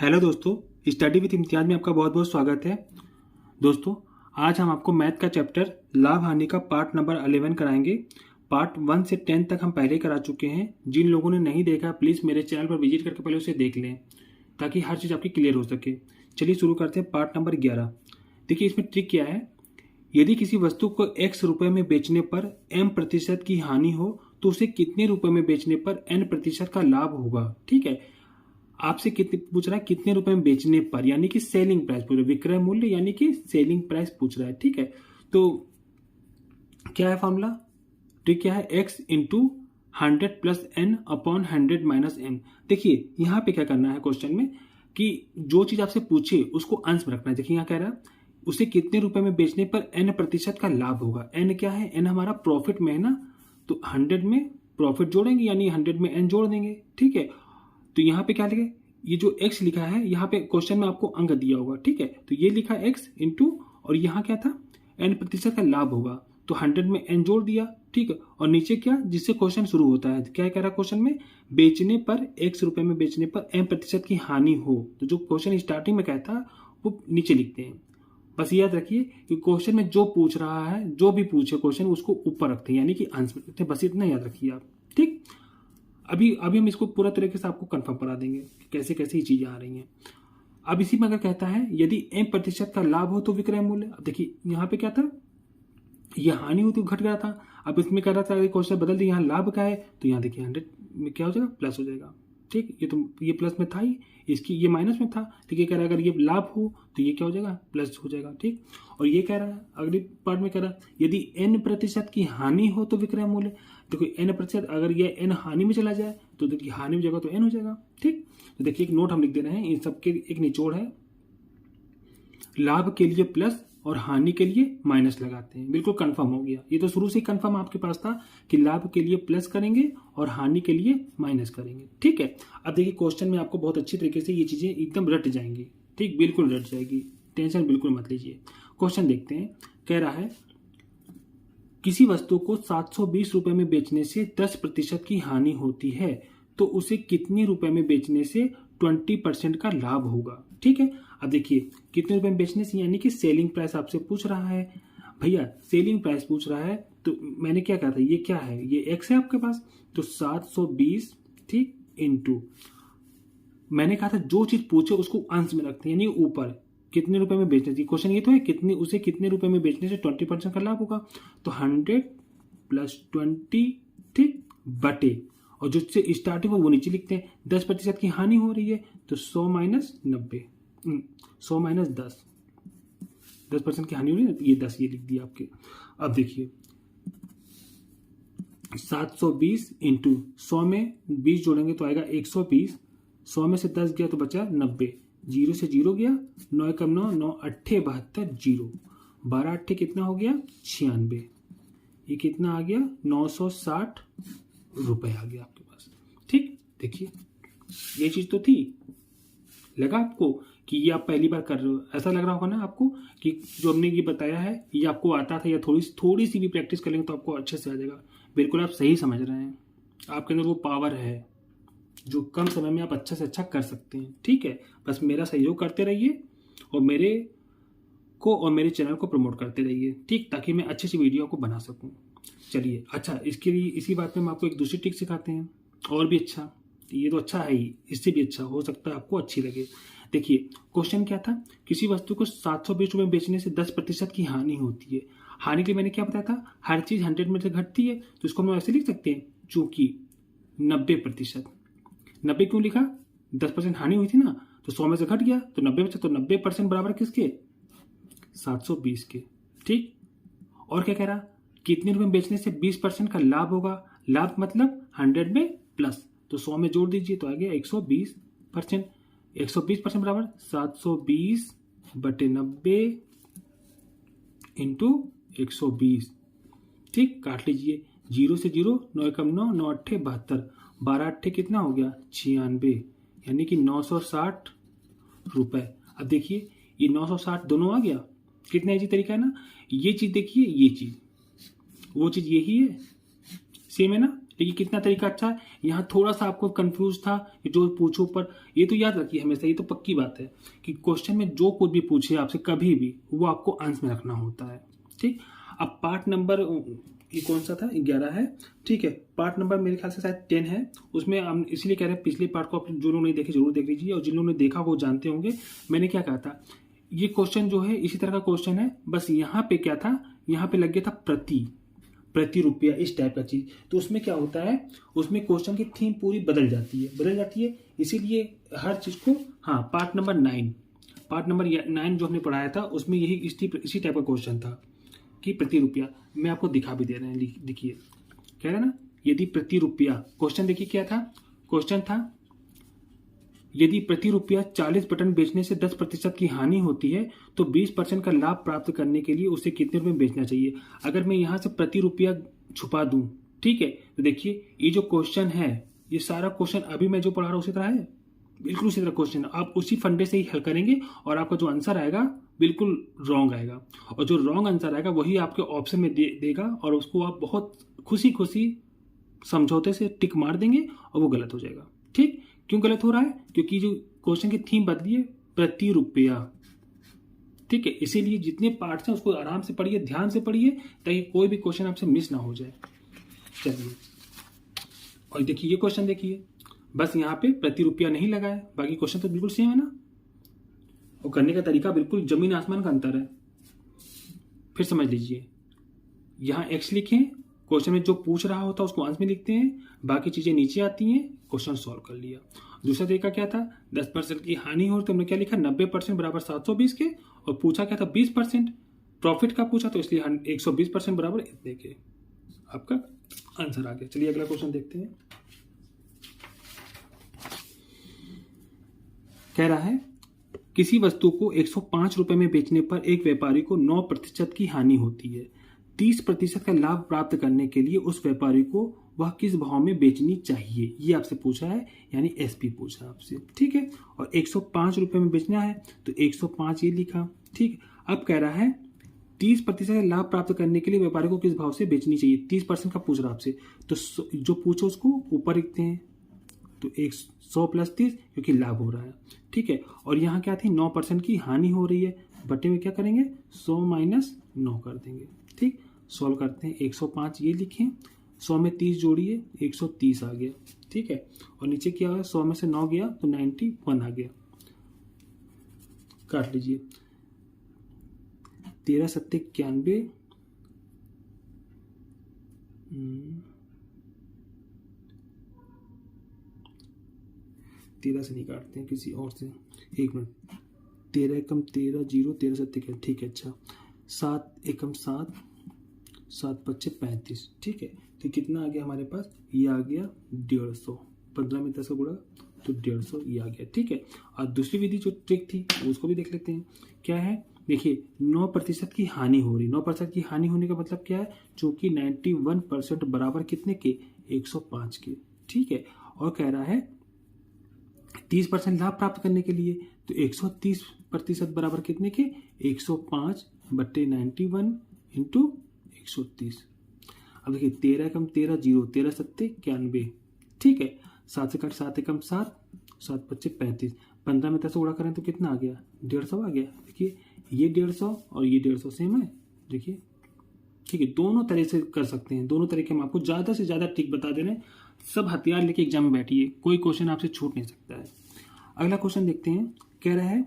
Hello दोस्तों, study with Imtiaz में आपका बहुत बहुत स्वागत है। दोस्तों, आज हम आपको मैथ का चैप्टर लाभ हानि का पार्ट नंबर 11 कराएंगे। पार्ट 1 से 10 तक हम पहले करा चुके हैं। जिन लोगों ने नहीं देखा प्लीज़ मेरे चैनल पर विजिट करके पहले उसे देख लें ताकि हर चीज़ आपकी क्लियर हो सके। चलिए शुरू करते हैं पार्ट नंबर 11। देखिए इसमें ट्रिक क्या है। यदि किसी वस्तु को x रुपए में बेचने पर m% की हानि हो तो उसे कितने रुपए में बेचने पर n% का लाभ होगा। ठीक है, आपसे कितने पूछ रहा है, कितने रुपए में बेचने पर, यानी कि सेलिंग प्राइस पूछ रहा है, विक्रय मूल्य यानी कि सेलिंग प्राइस पूछ रहा है। ठीक है, तो क्या है फॉर्मूला, ट्रिक क्या है, x into 100 plus n upon 100 minus m। देखिए यहाँ पे क्या करना है क्वेश्चन में कि जो चीज आपसे पूछे उसको अंश में रखना है। देखिए यहाँ कह रहा है उसे कितने रुपए में बेचने पर n% का लाभ होगा। n क्या है, n हमारा प्रॉफिट में है ना, तो 100 में प्रॉफिट जोड़ेंगे यानी 100 में n जोड़ देंगे। ठीक है, तो यहाँ पे क्या लिखे, ये जो x लिखा है यहाँ पे क्वेश्चन में आपको अंक दिया होगा। ठीक है, तो ये लिखा x इंटू और यहाँ क्या था n% का लाभ होगा, तो 100 में n जोड़ दिया। ठीक है, और नीचे क्या, जिससे क्वेश्चन शुरू होता है, क्या कह रहा है क्वेश्चन में, बेचने पर x रुपए में बेचने पर m% की हानि हो। तो जो क्वेश्चन स्टार्टिंग में कहता है वो नीचे लिखते हैं। बस याद रखिए कि क्वेश्चन में जो पूछ रहा है, जो भी पूछे क्वेश्चन उसको ऊपर रखते हैं यानी कि अंश में रखते हैं। बस इतना याद रखिए आप। ठीक, अभी हम इसको पूरा तरीके से आपको कंफर्म करा देंगे कि कैसे कैसे ये चीजें आ रही हैं। अब इसी में अगर कहता है यदि m% का लाभ हो तो विक्रय मूल्य, अब देखिए यहाँ पे क्या था, ये हानि हुई तो घट गया था। अब इसमें कह रहा था क्वेश्चन बदल दिया, यहाँ लाभ का है तो यहाँ देखिए 100 में क्या हो जाएगा, प्लस हो जाएगा। ठीक, ये प्लस में था ही, इसकी ये माइनस में था। ठीक है, कह रहा है अगर ये लाभ हो तो ये क्या हो जाएगा, प्लस हो जाएगा। ठीक, और ये कह रहा है अगली पार्ट में कह रहा है यदि n% की हानि हो तो विक्रय मूल्य। देखो n%, अगर ये n हानि में चला जाए तो देखिए हानि में जगह तो n हो जाएगा। ठीक, तो देखिए एक नोट हम लिख दे रहे हैं, इन सबके एक निचोड़ है, लाभ के लिए प्लस और हानि के लिए माइनस लगाते हैं। बिल्कुल कंफर्म हो गया, ये तो शुरू से ही कंफर्म आपके पास था कि लाभ के लिए प्लस करेंगे और हानि के लिए माइनस करेंगे। ठीक है, अब देखिए क्वेश्चन में आपको बहुत अच्छी तरीके से ये चीजें एकदम रट जाएंगी। ठीक, बिल्कुल रट जाएगी, टेंशन बिल्कुल मत लीजिए। क्वेश्चन देखते हैं, कह रहा है किसी वस्तु को 720 रुपए में बेचने से 10% की हानि होती है तो उसे कितने रुपए में बेचने से 20% का लाभ होगा। ठीक है, अब देखिए कितने रुपए में बेचने से यानी कि सेलिंग प्राइस आपसे पूछ रहा है। भैया सेलिंग प्राइस पूछ रहा है तो मैंने क्या कहा था, ये क्या है, ये x है आपके पास, तो 720 ठीक इंटू, मैंने कहा था जो चीज पूछे उसको अंश में रखते हैं यानी ऊपर, कितने रुपए में बेचने से, क्वेश्चन ये तो है कितने, उसे कितने रुपए में बेचने से 20% का लाभ होगा, तो 100 प्लस 20 ठीक बटे, और जो से स्टार्टिंग हो वो नीचे लिखते हैं। 10% की हानि हो रही है तो 100 माइनस 90, 100 माइनस 10% की हानि हो रही है, ये 10 ये लिख दिया आपके। अब देखिए 720 इंटू 100 में 20 जोड़ेंगे तो आएगा 120, 100 में से 10 गया तो बचा 90, 0 से 0 गया, 9 एकम 9, 9 अट्ठे 72, 0, 12 अट्ठे कितना हो गया 96, ये कितना आ गया 960 रुपए आ गया आपके पास। ठीक, देखिए ये चीज तो थी, लगा आपको कि ये आप पहली बार कर रहे हो, ऐसा लग रहा होगा ना आपको कि जो हमने ये बताया है ये आपको आता था, या थोड़ी सी भी प्रैक्टिस करेंगे तो आपको अच्छे से आ जाएगा। बिल्कुल आप सही समझ रहे हैं, आपके अंदर वो पावर है जो कम समय में आप अच्छा से अच्छा कर सकते हैं। ठीक है, बस मेरा सहयोग करते रहिए और मेरे को और मेरे चैनल को प्रमोट करते रहिए। ठीक, ताकि मैं अच्छी सी वीडियो को बना सकूं। चलिए अच्छा, इसके लिए इसी बात में हम आपको एक दूसरी ट्रिक सिखाते हैं और भी अच्छा, ये तो अच्छा है ही, इससे भी अच्छा हो सकता है आपको अच्छी लगे। देखिए क्वेश्चन क्या था, किसी वस्तु को 720 रुपए में बेचने से 10% की हानि होती है। हानि के लिए मैंने क्या बताया था, हर चीज 100 में से घटती है तो इसको हम ऐसे लिख सकते हैं, चूंकि 90%, 90 क्यों लिखा, 10% हानि हुई थी ना, तो 100 में से घट गया तो 90 बचा, तो 90% बराबर किसके, 720 के। ठीक, और क्या कह रहा, कितने रुपए में बेचने से 20% का लाभ होगा, लाभ मतलब 100 में प्लस, तो 100 में जोड़ दीजिए तो आ गया 120%, 120% बराबर 720 बटे 90 इंटू 120। ठीक, काट लीजिए, 0 से 0, 9 एकम 9, 9 अट्ठे 72, 12 अट्ठे कितना हो गया 96, यानी कि 960 रुपए। अब देखिए ये 960 दोनों आ गया, कितना इजी तरीका है ना। ये चीज देखिए, ये चीज वो चीज यही है, सेम है ना, देखिए कितना तरीका अच्छा है। यहाँ थोड़ा सा आपको कंफ्यूज था जो पूछो, पर ये तो याद रखिए हमेशा, ये तो पक्की बात है कि क्वेश्चन में जो कुछ भी पूछे आपसे कभी भी वो आपको अंश में रखना होता है। ठीक, अब पार्ट नंबर ये कौन सा था, 11 है। ठीक है, पार्ट नंबर मेरे ख्याल से शायद 10 है। उसमें हम इसलिए कह रहे हैं पिछले पार्ट को आप जो लोग नहीं देखे जरूर देख लीजिए, और जिन लोगों ने देखा वो जानते होंगे मैंने क्या कहा था। ये क्वेश्चन जो है इसी तरह का क्वेश्चन है, बस यहाँ पे क्या था, यहाँ पे लग गया था प्रति रुपया, इस टाइप का चीज। तो उसमें क्या होता है, उसमें क्वेश्चन की थीम पूरी बदल जाती है। इसीलिए हर चीज को, हाँ पार्ट नंबर 9 जो हमने पढ़ाया था उसमें यही इसी टाइप का क्वेश्चन था कि प्रति रुपया। मैं आपको दिखा भी दे रहे हैं, देखिए कह रहे हैं ना, यदि प्रति रुपया, क्वेश्चन देखिए क्या था, क्वेश्चन था यदि प्रति रुपया 40 बटन बेचने से 10% की हानि होती है तो 20% का लाभ प्राप्त करने के लिए उसे कितने रुपए में बेचना चाहिए। अगर मैं यहां से प्रति रुपया छुपा दूं, ठीक है, तो देखिए ये जो क्वेश्चन है, ये सारा क्वेश्चन अभी मैं जो पढ़ा रहा हूं उसी तरह है, बिल्कुल उसी तरह क्वेश्चन। आप उसी फंडे से ही हल करेंगे और आपका जो आंसर आएगा बिल्कुल रॉन्ग आएगा, और जो रॉन्ग आंसर आएगा वही आपके ऑप्शन में देगा, और उसको आप बहुत खुशी समझौते से टिक मार देंगे और वो गलत हो जाएगा। ठीक, क्यों गलत हो रहा है, क्योंकि जो क्वेश्चन की थीम बदली है प्रति रुपया। ठीक है, इसीलिए जितने पार्ट्स हैं उसको आराम से पढ़िए, ध्यान से पढ़िए, ताकि कोई भी क्वेश्चन आपसे मिस ना हो जाए। चलिए, और देखिए ये क्वेश्चन देखिए, बस यहाँ पे प्रति रुपया नहीं लगा है, बाकी क्वेश्चन तो बिल्कुल सेम है ना, और करने का तरीका बिल्कुल जमीन आसमान का अंतर है। फिर समझ लीजिए, यहाँ एक्स लिखें, क्वेश्चन में जो पूछ रहा होता है उसको अंश में लिखते हैं, बाकी चीजें नीचे आती हैं, क्वेश्चन सॉल्व कर लिया। दूसरा तरीका क्या था, 10% की हानि हो तो हमने क्या लिखा, 90% बराबर 720 के, और पूछा क्या था 20% प्रॉफिट का पूछा, तो इसलिए 120% बराबर इतने के, आपका आंसर आ गया। चलिए अगला क्वेश्चन देखते हैं। कह रहा है किसी वस्तु को 105 रुपए में बेचने पर एक व्यापारी को 9% की हानि होती है। 30% का लाभ प्राप्त करने के लिए उस व्यापारी को वह किस भाव में बेचनी चाहिए, ये आपसे पूछा है, यानी एसपी पूछा आपसे। ठीक है, और 105 रुपए में बेचना है तो 105 ये लिखा। ठीक, अब कह रहा है 30% का लाभ प्राप्त करने के लिए व्यापारी को किस भाव से बेचनी चाहिए, 30% का पूछ रहा आपसे, तो जो पूछो उसको ऊपर लिखते हैं, तो 100 + 30 क्योंकि लाभ हो रहा है। ठीक है, और यहाँ क्या थी, 9% की हानि हो रही है, बटे में क्या करेंगे, 100 - 9 कर देंगे। ठीक, सॉल्व करते हैं, 105 ये लिखें, 100 में 30 जोड़िए, 130 आ गया। ठीक है, और नीचे क्या हुआ, 100 में से 9 गया तो 91 आ गया। काट लीजिए, 13 × 7 = 91, 13 से नहीं काटते हैं, किसी और से, 1 मिनट, 13 एकम 13 0, 13 7 क्या, ठीक है, अच्छा, 7 एकम 7, 7 × 5 = 35। ठीक है, तो कितना आ गया हमारे पास, ये आ गया 150, 15 में 10 का गुणा तो 150 ये आ गया। ठीक है, और दूसरी विधि जो ट्रिक थी उसको भी देख लेते हैं। क्या है, देखिए 9% की हानि हो रही, 9% की हानि होने का मतलब क्या है, चूंकि 91% बराबर कितने के, 105 के। ठीक है, और कह रहा है 30% लाभ प्राप्त करने के लिए, तो 130% बराबर कितने के, 105 / 91 × 130। अब देखिए 13 एकम 13 0, 13 7 91। ठीक है, 7 से काट, 7 एकम 7, 7 × 5 = 35, 15 में 10 गुणा करें तो कितना आ गया, 150 आ गया। देखिए ये 150 और ये 150 सेम है, देखिए। ठीक है, दोनों तरह से कर सकते हैं, दोनों तरीके हम आपको ज्यादा से ज्यादा ट्रिक बता दे रहे हैं। सब हथियार लेके एग्जाम में बैठिए, कोई क्वेश्चन आपसे छूट नहीं सकता है। अगला क्वेश्चन देखते हैं। कह रहा है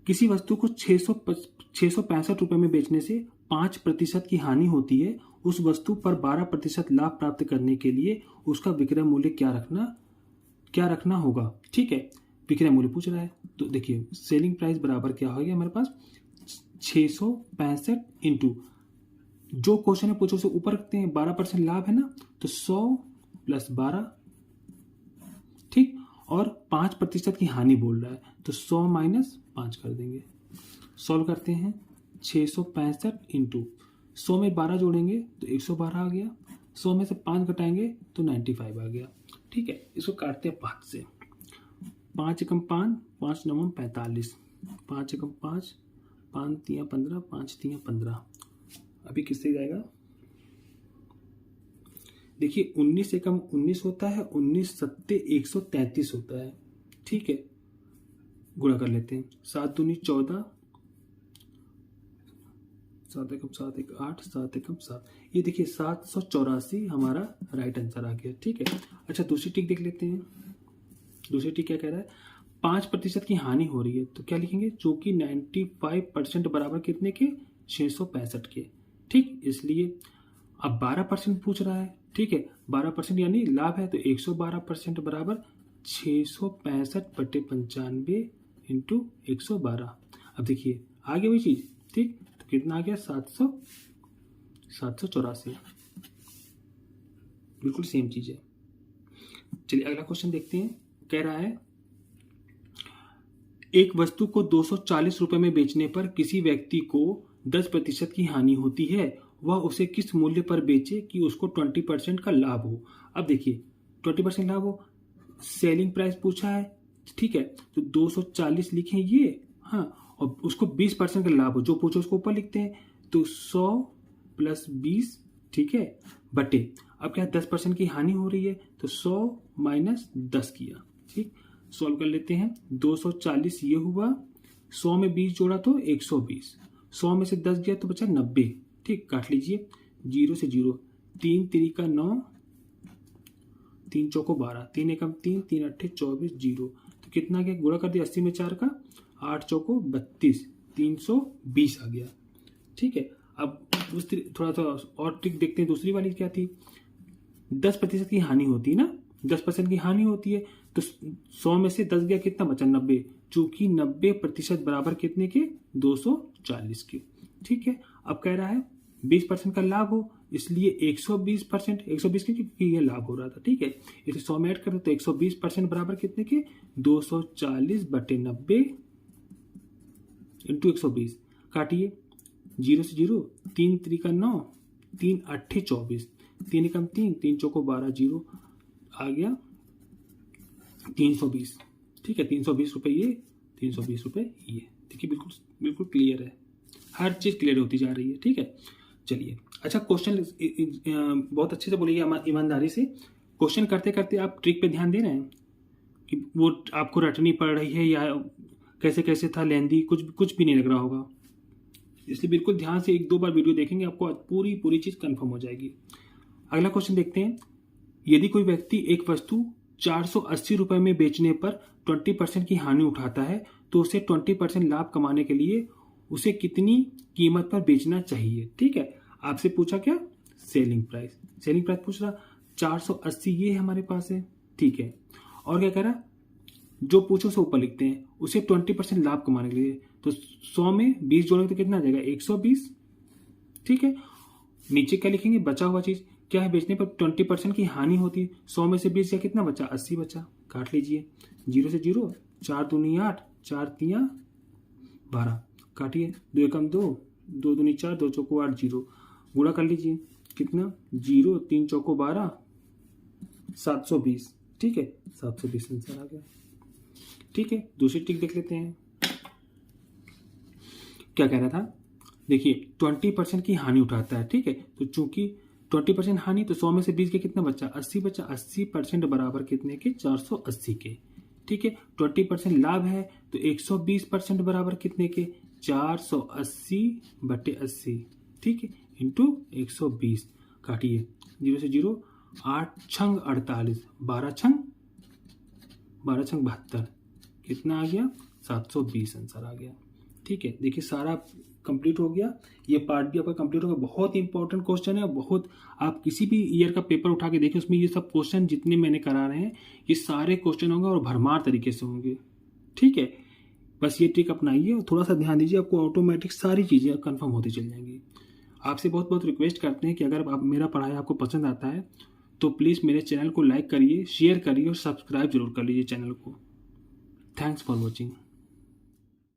किसी वस्तु को 665 रुपए में बेचने से 5% की हानि होती है, उस वस्तु पर 12% लाभ प्राप्त करने के लिए उसका विक्रय मूल्य क्या रखना होगा। ठीक है, विक्रय मूल्य पूछ रहा है, तो देखिए सेलिंग प्राइस बराबर क्या हो गया हमारे पास, 665 इंटू जो क्वेश्चन है पूछो उसे ऊपर रखते हैं, 12% लाभ है ना, तो 100 + 12। ठीक, और 5% की हानि बोल रहा है, तो 100 - 5 कर देंगे। सॉल्व करते हैं, 665 इंटू 100 में 12 जोड़ेंगे तो 112 आ गया, 100 में से 5 घटाएंगे तो 95 आ गया। ठीक है, इसको काटते हैं 5 से, 5 एकम 5, 5 9 45, 5 एकम 5, 5 3 15, 5 3 15। अभी किससे जाएगा, देखिए 19 से कम 19 होता है, 19 सत्ते 133 होता है। ठीक है, गुणा कर लेते हैं। 7 दूनी 14, 7 एकम 7 एक 8, 7 एकम 7, ये देखिए 784 हमारा राइट आंसर आ गया। ठीक है, अच्छा दूसरी टिक देख लेते हैं। दूसरी टिक क्या कह रहा है, 5% की हानि हो रही है, तो क्या लिखेंगे, जो कि 95% बराबर कितने के, 665 के। ठीक, इसलिए अब 12% पूछ रहा है। ठीक है, 12% यानी लाभ है, तो 112% बराबर 665/95 इंटू 112। अब देखिए आ गया वही चीज। ठीक, तो कितना आ गया, 784। बिल्कुल सेम चीज है। चलिए अगला क्वेश्चन देखते हैं। कह रहा है एक वस्तु को 240 रुपए में बेचने पर किसी व्यक्ति को 10% की हानि होती है, वह उसे किस मूल्य पर बेचे कि उसको 20% का लाभ हो। अब देखिए 20% लाभ हो, सेलिंग प्राइस पूछा है। ठीक है, तो 240 लिखें ये, हाँ, और उसको 20% का लाभ हो, जो पूछो उसको ऊपर लिखते हैं। तो 100 प्लस 20, ठीक है, बटे, अब क्या 10% की हानि हो रही है, तो 100 माइनस 10 किया। ठीक, सॉल्व कर लेते हैं। 240 ये हुआ, 100 में 20 जोड़ा तो 120, 100 में से 10 गया तो बचा 90। ठीक, काट लीजिए, 0 से 0, 3 3 9, 3 चौको 12, 3 एकम 3, 3 अट्ठे 24, 0, तो कितना गया, गुणा कर दिया 80 में 4 का, 8 चौको 32, 320 आ गया। ठीक है, अब दूसरी थोड़ा सा और ट्रिक देखते हैं। दूसरी वाली क्या थी, 10% की हानि होती है ना, 10% की हानि होती है, तो 100 में से 10 गया, कितना बचा, 90, चूंकि 90% बराबर कितने के, 240 के। ठीक है, अब कह रहा है 20% का लाभ हो, इसलिए 120%, 120 के, क्योंकि ये लाभ हो रहा था। ठीक है, इसे 100 में ऐड कर दो तो 120% बराबर कितने के, 240/90 इंटू 120। काटिए, 0 से 0, 3 3 9, 3 अट्ठे 24, 3 एकम 3, 3 चौको 12, 0 आ गया 320। ठीक है, 320 रुपये ये, 320 रुपये ये। देखिए बिल्कुल बिल्कुल क्लियर है, हर चीज क्लियर होती जा रही है। ठीक है, चलिए अच्छा क्वेश्चन बहुत अच्छे से बोलिए, ईमानदारी से। क्वेश्चन करते करते आप ट्रिक पे ध्यान दे रहे हैं कि वो आपको रटनी पड़ रही है या कैसे कैसे था, लेंदी, कुछ भी नहीं लग रहा होगा। इसलिए बिल्कुल ध्यान से 1-2 बार वीडियो देखेंगे, आपको पूरी चीज कंफर्म हो जाएगी। अगला क्वेश्चन देखते हैं। यदि कोई व्यक्ति एक वस्तु 480 रुपए में बेचने पर 20% की हानि उठाता है, तो उसे 20% लाभ कमाने के लिए उसे कितनी कीमत पर बेचना चाहिए। ठीक है, आपसे पूछा क्या, सेलिंग प्राइस। सेलिंग प्राइस पूछ रहा 480 ये हमारे पास है। ठीक है, और क्या कह रहा, जो पूछो उसे ऊपर लिखते हैं, उसे 20% लाभ कमाने के लिए, तो 100 में 20 जोड़ेंगे तो कितना आ जाएगा, 120। ठीक है, नीचे क्या लिखेंगे, बचा हुआ चीज क्या है, बेचने पर 20% की हानि होती है, 100 में से 20 या कितना बचा, 80 बचा। काट लीजिए, 0 से 0, 4 दूनी 8, 4 3 12, काटिए, 2 एकम 2, 2 दूनी 4, 2 चौको 8, 0, गुणा कर लीजिए, कितना, 0, 3 चौको 12, 720। ठीक है, 720 आंसर आ गया। ठीक है, दूसरी ट्रिक देख लेते हैं। क्या कह रहा था, देखिए 20% की हानि उठाता है। ठीक है, तो चूंकि 20% हानि, तो 100 में से 20 के कितना बचा, 80 बचा, 80% बराबर कितने के, 480 के। ठीक है, 20% लाभ है, तो 120% बराबर कितने के, 480/80। ठीक है, इंटू 120। काटिए, 0 से 0, 8 छंग 48, 12 छंग 72, कितना आ गया, 720 आंसर आ गया। ठीक है, देखिए सारा कंप्लीट हो गया, ये पार्ट भी आपका कंप्लीट हो गया। बहुत इंपॉर्टेंट क्वेश्चन है, बहुत, आप किसी भी ईयर का पेपर उठा के देखिए, उसमें ये सब क्वेश्चन जितने मैंने करा रहे हैं, ये सारे क्वेश्चन होंगे और भरमार तरीके से होंगे। ठीक है, बस ये ट्रिक अपनाइए और थोड़ा सा ध्यान दीजिए, आपको ऑटोमेटिक सारी चीज़ें कंफर्म होती चल जाएंगी। आपसे बहुत बहुत रिक्वेस्ट करते हैं कि अगर आप मेरा पढ़ाई आपको पसंद आता है तो प्लीज़ मेरे चैनल को लाइक करिए, शेयर करिए और सब्सक्राइब जरूर कर लीजिए चैनल को। Thanks for watching.